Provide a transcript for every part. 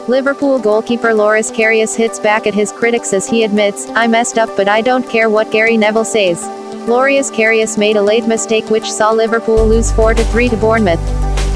Liverpool goalkeeper Loris Karius hits back at his critics as he admits, "I messed up but I don't care what Gary Neville says." Lorius Karius made a late mistake which saw Liverpool lose 4-3 to Bournemouth.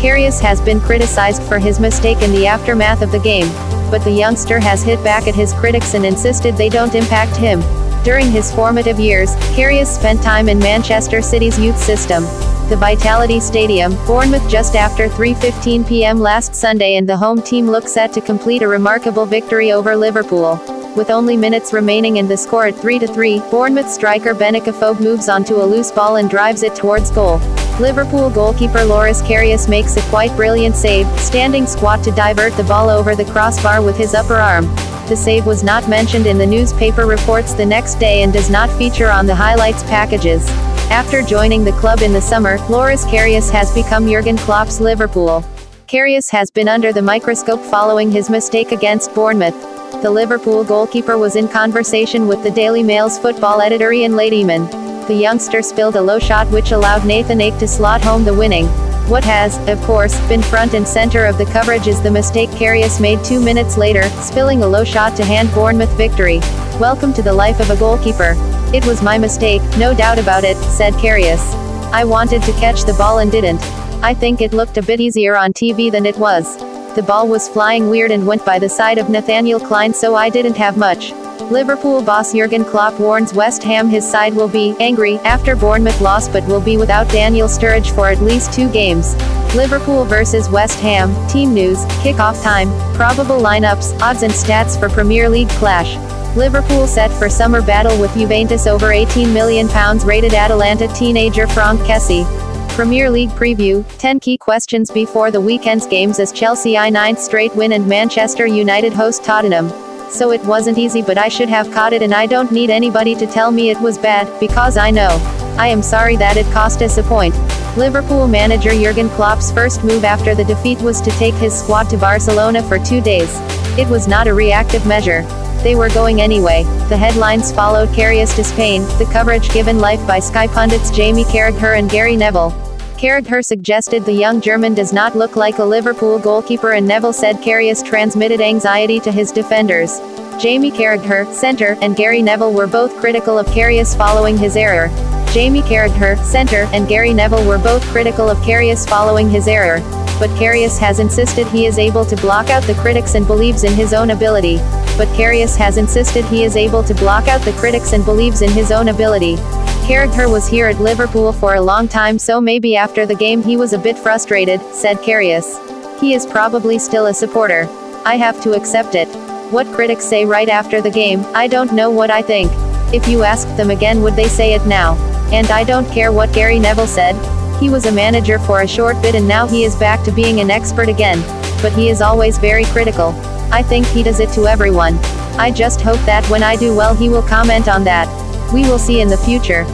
Karius has been criticised for his mistake in the aftermath of the game, but the youngster has hit back at his critics and insisted they don't impact him. During his formative years, Karius spent time in Manchester City's youth system, the Vitality Stadium, Bournemouth just after 3:15 p.m. last Sunday, and the home team looks set to complete a remarkable victory over Liverpool. With only minutes remaining and the score at 3-3, Bournemouth striker Benik Afobe moves onto a loose ball and drives it towards goal. Liverpool goalkeeper Loris Karius makes a quite brilliant save, standing squat to divert the ball over the crossbar with his upper arm. The save was not mentioned in the newspaper reports the next day and does not feature on the highlights packages. After joining the club in the summer, Loris Karius has become Jurgen Klopp's Liverpool. Karius has been under the microscope following his mistake against Bournemouth. The Liverpool goalkeeper was in conversation with the Daily Mail's football editor Ian Ladyman. The youngster spilled a low shot which allowed Nathan Ake to slot home the winning. What has, of course, been front and center of the coverage is the mistake Karius made 2 minutes later, spilling a low shot to hand Bournemouth victory. "Welcome to the life of a goalkeeper. It was my mistake, no doubt about it," said Karius. "I wanted to catch the ball and didn't. I think it looked a bit easier on TV than it was. The ball was flying weird and went by the side of Nathaniel Clyne, so I didn't have much." Liverpool boss Jurgen Klopp warns West Ham his side will be angry after Bournemouth loss but will be without Daniel Sturridge for at least 2 games. Liverpool vs West Ham, team news, kickoff time, probable lineups, odds and stats for Premier League clash. Liverpool set for summer battle with Juventus over £18 million rated Atalanta teenager Franck Kessie. Premier League preview, 10 key questions before the weekend's games as Chelsea 9th straight win and Manchester United host Tottenham. "So it wasn't easy but I should have caught it and I don't need anybody to tell me it was bad, because I know. I am sorry that it cost us a point." Liverpool manager Jurgen Klopp's first move after the defeat was to take his squad to Barcelona for 2 days. It was not a reactive measure. They were going anyway. The headlines followed Karius to Spain, the coverage given live by Sky pundits Jamie Carragher and Gary Neville. Carragher suggested the young German does not look like a Liverpool goalkeeper and Neville said Karius transmitted anxiety to his defenders. Jamie Carragher, centre, and Gary Neville were both critical of Karius following his error. Jamie Carragher, centre, and Gary Neville were both critical of Karius following his error. But Karius has insisted he is able to block out the critics and believes in his own ability. Carragher was here at Liverpool for a long time, so maybe after the game he was a bit frustrated, said Karius. He is probably still a supporter. I have to accept it. What critics say right after the game, I don't know what I think. If you asked them again would they say it now? And I don't care what Gary Neville said. He was a manager for a short bit and now he is back to being an expert again. But he is always very critical. I think he does it to everyone. I just hope that when I do well he will comment on that. We will see in the future.